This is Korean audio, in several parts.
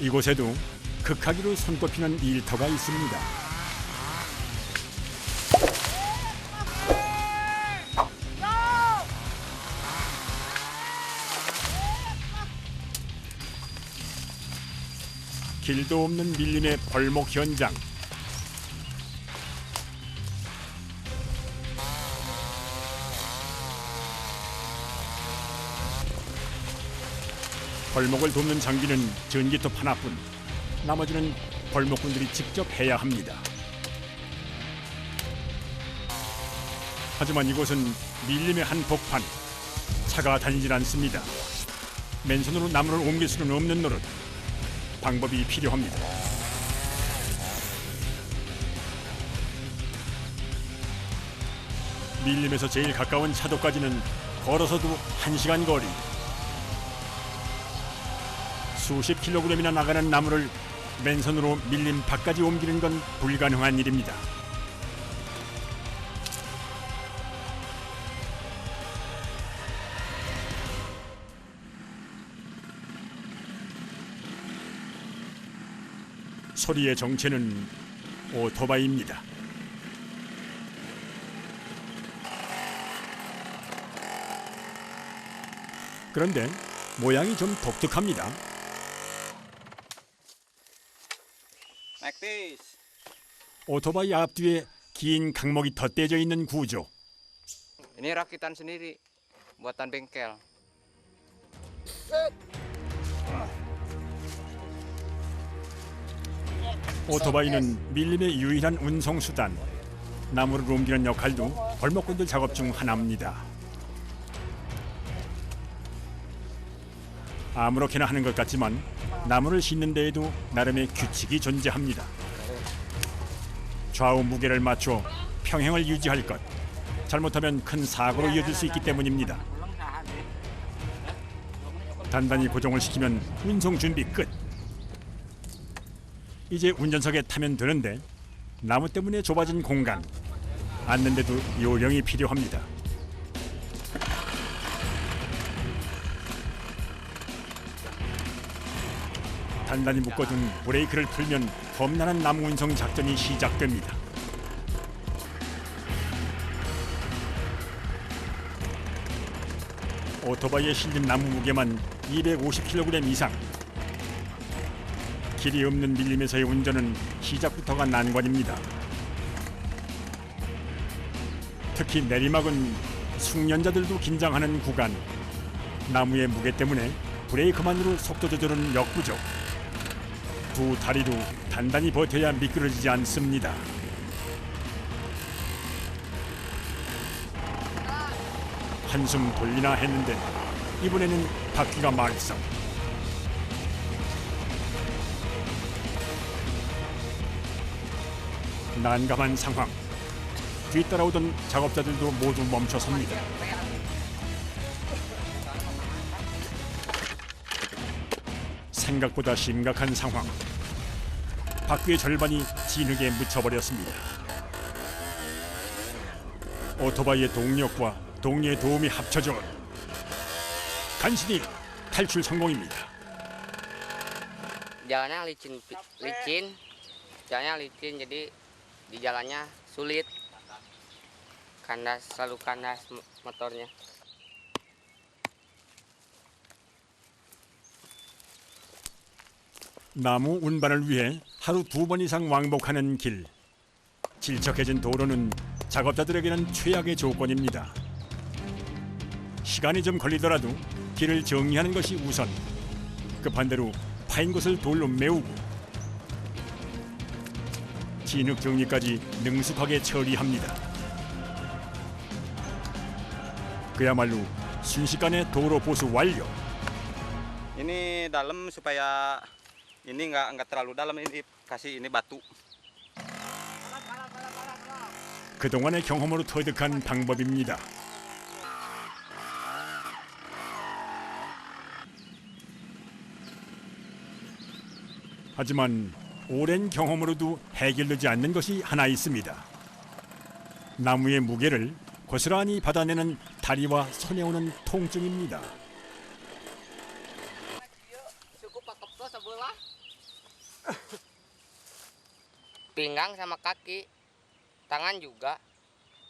이곳에도 극하기로 손꼽히는 일터가 있습니다. 길도 없는 밀림의 벌목 현장. 벌목을 돕는 장비는 전기톱 하나뿐. 나머지는 벌목꾼들이 직접 해야 합니다. 하지만 이곳은 밀림의 한 복판. 차가 다니질 않습니다. 맨손으로 나무를 옮길 수는 없는 노릇. 방법이 필요합니다. 밀림에서 제일 가까운 차도까지는 걸어서도 1시간 거리. 수십 킬로그램이나 나가는 나무를 맨손으로 밀림 밖까지 옮기는 건 불가능한 일입니다. 소리의 정체는 오토바이입니다. 그런데 모양이 좀 독특합니다. 오토바이 앞뒤에 긴 강목이 덧대져 있는 구조. Ini rakitan sendiri, buatan bengkel. 오토바이는 밀림의 유일한 운송수단. 나무를 옮기는 역할도 벌목꾼들 작업 중 하나입니다. 아무렇게나 하는 것 같지만 나무를 싣는 데에도 나름의 규칙이 존재합니다. 좌우 무게를 맞춰 평행을 유지할 것. 잘못하면 큰 사고로 이어질 수 있기 때문입니다. 단단히 고정을 시키면 운송 준비 끝. 이제 운전석에 타면 되는데 나무 때문에 좁아진 공간. 앉는데도 요령이 필요합니다. 단단히 묶어둔 브레이크를 풀면 험난한 나무 운송 작전이 시작됩니다. 오토바이에 실린 나무 무게만 250kg 이상. 길이 없는 밀림에서의 운전은 시작부터가 난관입니다. 특히 내리막은 숙련자들도 긴장하는 구간. 나무의 무게 때문에 브레이크만으로 속도 조절은 역부족. 두 다리로 단단히 버텨야 미끄러지지 않습니다. 한숨 돌리나 했는데 이번에는 바퀴가 말썽. 난감한 상황. 뒤따라오던 작업자들도 모두 멈춰섭니다. 생각보다 심각한 상황. 바퀴의 절반이 진흙에 묻혀버렸습니다. 오토바이의 동력과 동료의 도움이 합쳐져 간신히 탈출 성공입니다. Jalannya licin, jalannya licin jadi di jalannya sulit, selalu kandas motornya. 나무 운반을 위해 하루 2번 이상 왕복하는 길. 질척해진 도로는 작업자들에게는 최악의 조건입니다. 시간이 좀 걸리더라도 길을 정리하는 것이 우선. 급한 대로 파인 곳을 돌로 메우고 진흙 정리까지 능숙하게 처리합니다. 그야말로 순식간에 도로 보수 완료. Ini dalam supaya ini nggak terlalu dalam, ini kasih ini batu. 그동안의 경험으로 터득한 방법입니다. 하지만 오랜 경험으로도 해결되지 않는 것이 하나 있습니다. 나무의 무게를 고스란히 받아내는 다리와 손에 오는 통증입니다. Pinggang sama kaki, tangan juga.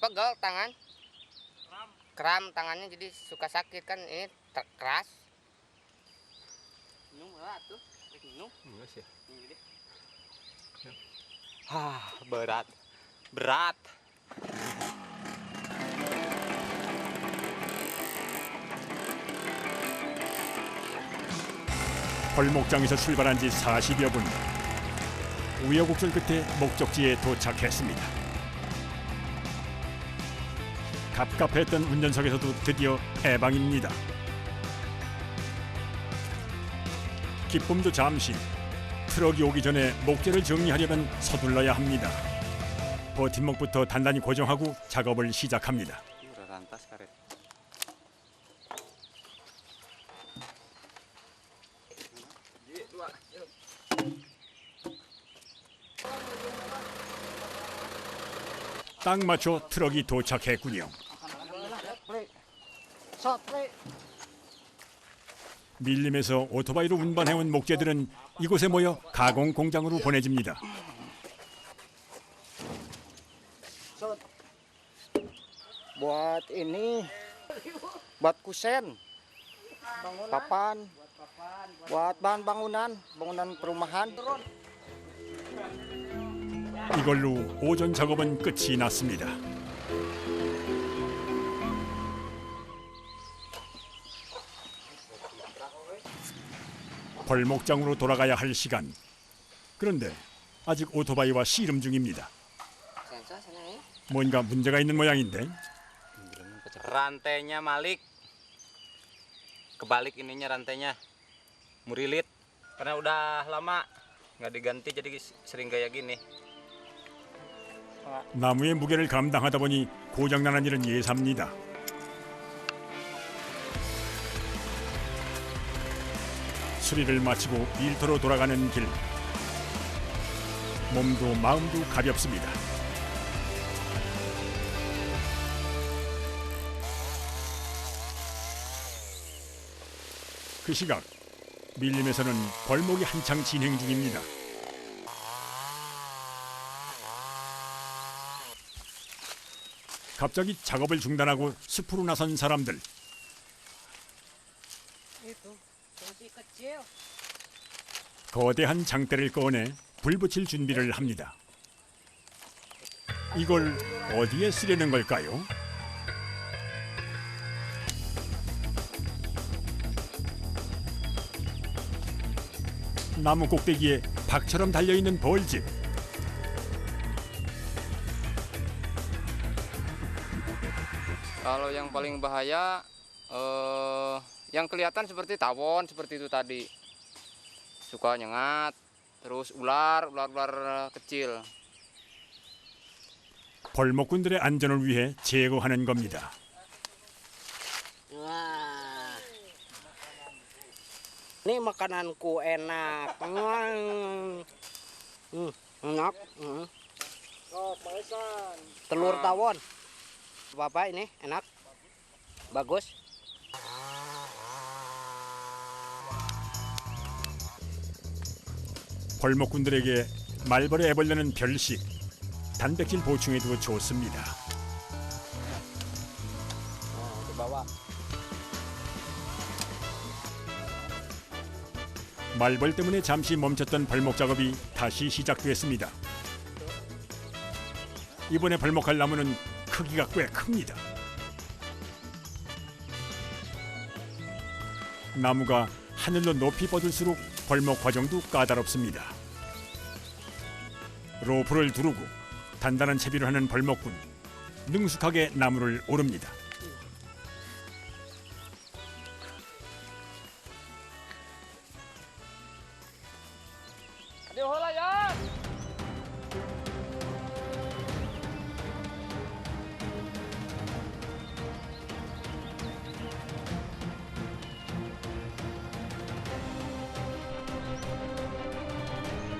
Pegel tangan. Kram tangannya jadi suka sakit kan ini keras. Minum berat tuh. Minum. Berat. Berat. 벌목장에서 출발한 지 40여 분. 우여곡절 끝에 목적지에 도착했습니다. 갑갑했던 운전석에서도 드디어 해방입니다. 기쁨도 잠시. 트럭이 오기 전에 목재를 정리하려면 서둘러야 합니다. 버팀목부터 단단히 고정하고 작업을 시작합니다. Udah rantas karet. 딱 맞춰 트럭이 도착했군요. 밀림에서 오토바이로 운반해온 목재들은 이곳에 모여 가공 공장으로 보내집니다. Buat ini, buat kusen, papan, buat bahan bangunan, bangunan perumahan. 이걸로 오전 작업은 끝이 났습니다. 벌목장으로 돌아가야 할 시간. 그런데 아직 오토바이와 씨름 중입니다. 뭔가 문제가 있는 모양인데. Rantainya malik. Kebalik ininya rantainya. Murilit. Karena udah lama nggak diganti jadi sering kayak gini. 나무의 무게를 감당하다 보니 고장나는 일은 예사입니다. 수리를 마치고 일터로 돌아가는 길. 몸도 마음도 가볍습니다. 그 시각 밀림에서는 벌목이 한창 진행 중입니다. 갑자기 작업을 중단하고 숲으로 나선 사람들. 거대한 장대를 꺼내 불 붙일 준비를 합니다. 이걸 어디에 쓰려는 걸까요? 나무 꼭대기에 박처럼 달려있는 벌집. Kalau yang paling bahaya, yang kelihatan seperti tawon seperti itu tadi, suka nyengat, terus ular kecil. 벌목꾼들의 안전을 위해 제거하는 겁니다. Wah, ini makananku enak. Enak. Telur tawon. Bapak ini enak, bagus. 벌목꾼들에게 말벌의 애벌레는 별식, 단백질 보충에도 좋습니다. Dibawa. 말벌 때문에 잠시 멈췄던 벌목 작업이 다시 시작됐습니다. 이번에 벌목할 나무는 크기가 꽤 큽니다. 나무가 하늘로 높이 뻗을수록 벌목 과정도 까다롭습니다. 로프를 두르고 단단한 채비를 하는 벌목꾼. 능숙하게 나무를 오릅니다.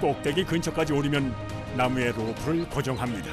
꼭대기 근처까지 오르면 나무에 로프를 고정합니다.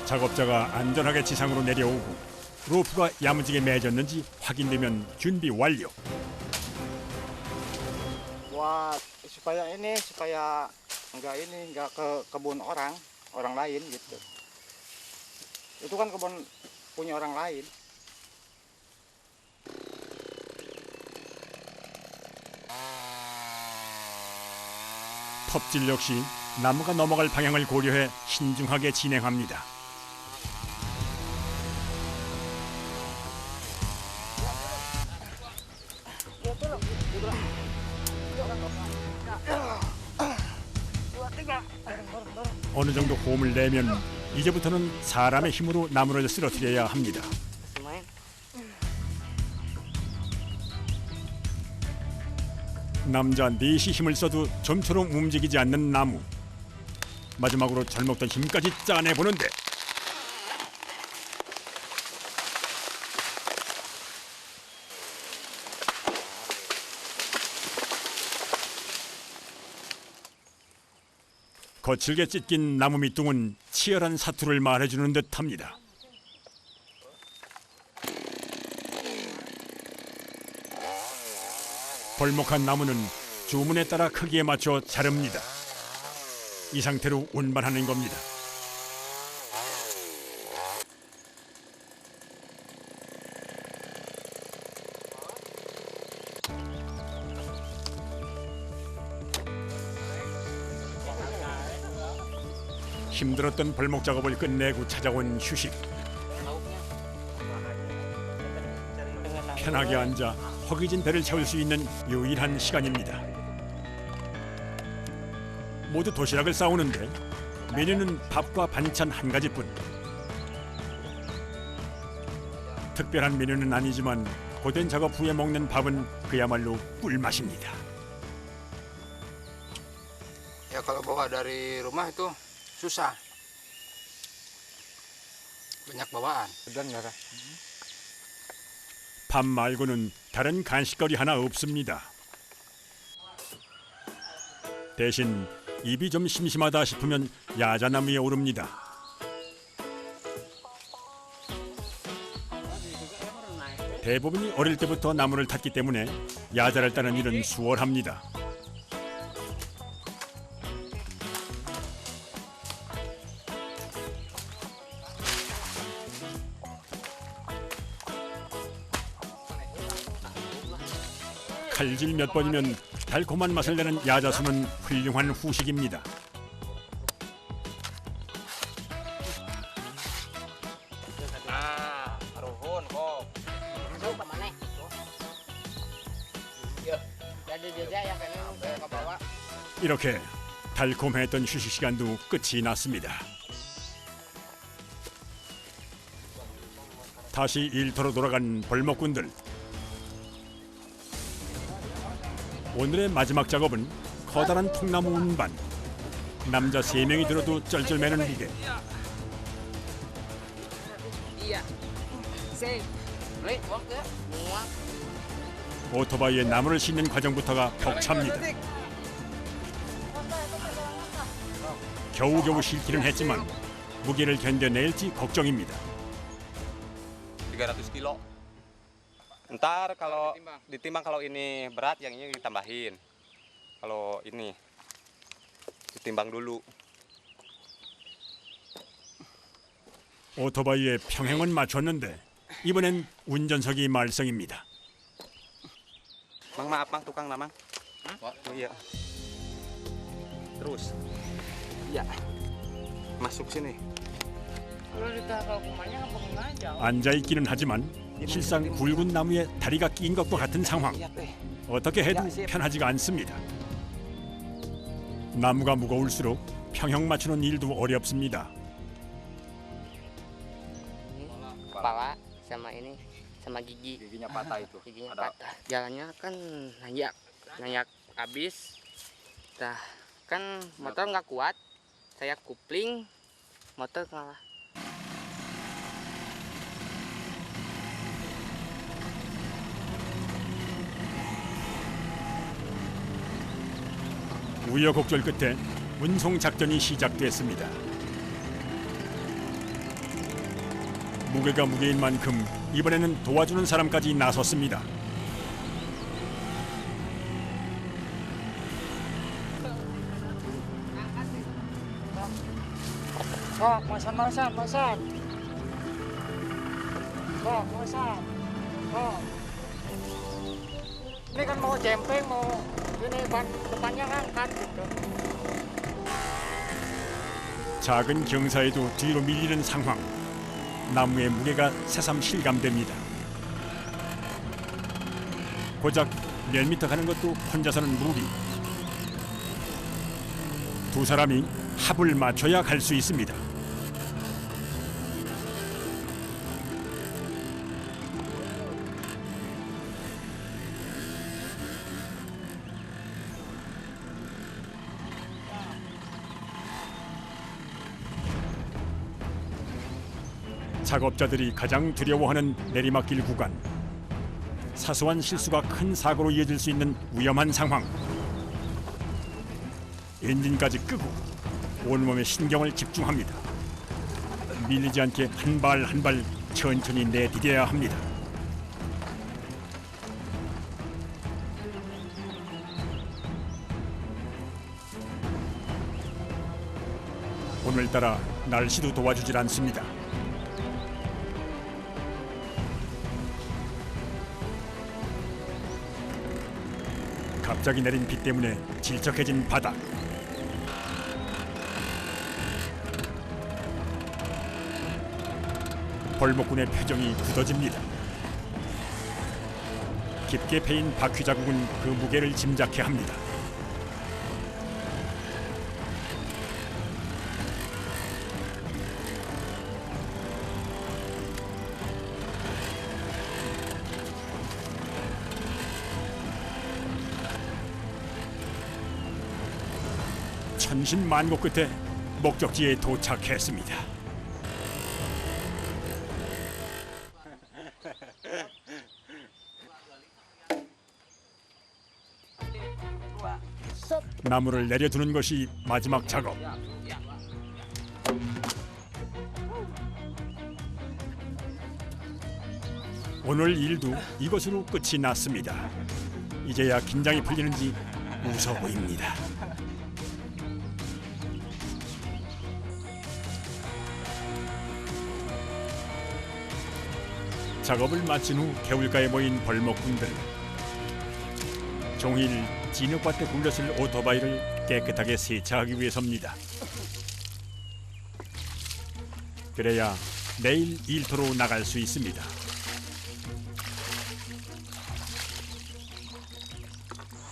작업자가 안전하게 지상으로 내려오고 로프가 야무지게 매졌는지 확인되면 준비 완료. Buat supaya enggak ke kebun orang lain gitu. Itu kan kebun punya orang lain. 톱질 역시 나무가 넘어갈 방향을 고려해 신중하게 진행합니다. 어느 정도 호흡을 내면 이제부터는 사람의 힘으로 나무를 쓰러뜨려야 합니다. Lumayan. 남자 넷이 힘을 써도 좀처럼 움직이지 않는 나무. 마지막으로 젊었던 힘까지 짜내보는데 거칠게 찢긴 나무 밑둥은 치열한 사투를 말해주는 듯합니다. 벌목한 나무는 주문에 따라 크기에 맞춰 자릅니다. 이 상태로 운반하는 겁니다. 힘들었던 벌목 작업을 끝내고 찾아온 휴식. 편하게 앉아 허기진 배를 채울 수 있는 유일한 시간입니다. 모두 도시락을 싸오는데 메뉴는 밥과 반찬 한 가지뿐. 특별한 메뉴는 아니지만 고된 작업 후에 먹는 밥은 그야말로 꿀맛입니다. Ya kalau bawa dari rumah itu susah. Banyak bawaan. 밥 말고는 다른 간식거리 하나 없습니다. 대신 입이 좀 심심하다 싶으면 야자나무 위에 오릅니다. 대부분이 어릴 때부터 나무를 탔기 때문에 야자를 따는 일은 수월합니다. 칼질 몇 번이면 달콤한 맛을 내는 야자수는 훌륭한 후식입니다. Nah, ruhun kok. Masuk ke mana? Yuk, jadi dia yang ke bawah. 이렇게 달콤했던 휴식 시간도 끝이 났습니다. 다시 일터로 돌아간 벌목꾼들. 오늘의 마지막 작업은 커다란 통나무 운반. 남자 3명이 들어도 쩔쩔매는 무게. Iya. Sing. Lek, waktu. Muak. 오토바이에 나무를 싣는 과정부터가 벅찹니다. 겨우겨우 싣기는 했지만 무게를 견뎌낼지 걱정입니다. 300 kilo. Ntar kalau ditimbang kalau ini berat, yang ini ditambahin. Kalau ini ditimbang dulu. 오토바이의 평행은 맞췄는데 이번엔 운전석이 말썽입니다. Mang maaf mang tukang namang. Oh iya. Terus. Iya. Masuk sini. Kalau ditaruh rumahnya apa aja? 앉아있기는 하지만 실상 굵은 나무에 다리가 낀 것과 같은 상황. 어떻게 해도 편하지가 않습니다. 나무가 무거울수록 평형 맞추는 일도 어렵습니다. Kepala sama ini sama gigi. Giginya patah itu. Giginya patah. Jalannya kan nanyak habis. Nah, kan motor nggak kuat. Saya kupling, motor kalah. 우여곡절 끝에 운송 작전이 시작됐습니다. 무게가 무게인 만큼 이번에는 도와주는 사람까지 나섰습니다. Sok, masan. Sok, masan. Sok. Ini kan mau jempeng, mau ini ban depannya ngangkat gitu. 작은 경사에도 뒤로 밀리는 상황. 나무의 무게가 새삼 실감됩니다. 고작 몇 미터 가는 것도 혼자서는 무리. 두 사람이 합을 맞춰야 갈 수 있습니다. 작업자들이 가장 두려워하는 내리막길 구간. 사소한 실수가 큰 사고로 이어질 수 있는 위험한 상황. 엔진까지 끄고 온몸에 신경을 집중합니다. 밀리지 않게 한 발 한 발 천천히 내디뎌야 합니다. 오늘따라 날씨도 도와주질 않습니다. 갑자기 내린 비 때문에 질척해진 바다. 벌목꾼의 표정이 굳어집니다. 깊게 패인 바퀴 자국은 그 무게를 짐작케 합니다. 천신만고 끝에 목적지에 도착했습니다. 나무를 내려두는 것이 마지막 작업. 오늘 일도 이것으로 끝이 났습니다. 이제야 긴장이 풀리는지 웃어 보입니다. 작업을 마친 후 개울가에 모인 벌목꾼들. 종일 진흙밭에 굴렸을 오토바이를 깨끗하게 세차하기 위해서입니다. 그래야 내일 일터로 나갈 수 있습니다.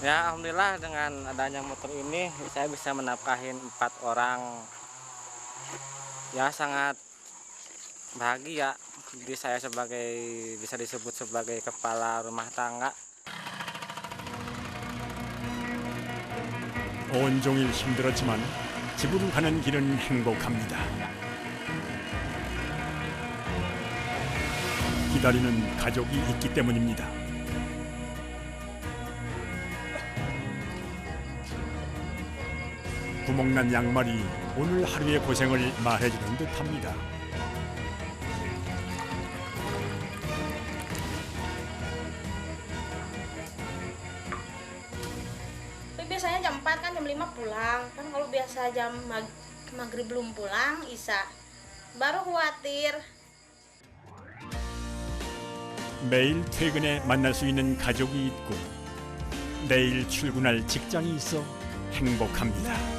Ya, alhamdulillah dengan adanya motor ini saya bisa menafkahin 4 orang. Ya, sangat bahagia. Jadi saya bisa disebut sebagai kepala rumah tangga. 온종일 힘들었지만 집으로 가는 길은 행복합니다. 기다리는 가족이 있기 때문입니다. 구멍난 양말이 오늘 하루의 고생을 말해주는 듯합니다. Biasanya jam 4 kan jam 5 pulang kan, kalau biasa jam maghrib belum pulang Isya baru khawatir. 매일 퇴근에 만날 수 있는 가족이 있고 내일 출근할 직장이 있어 행복합니다.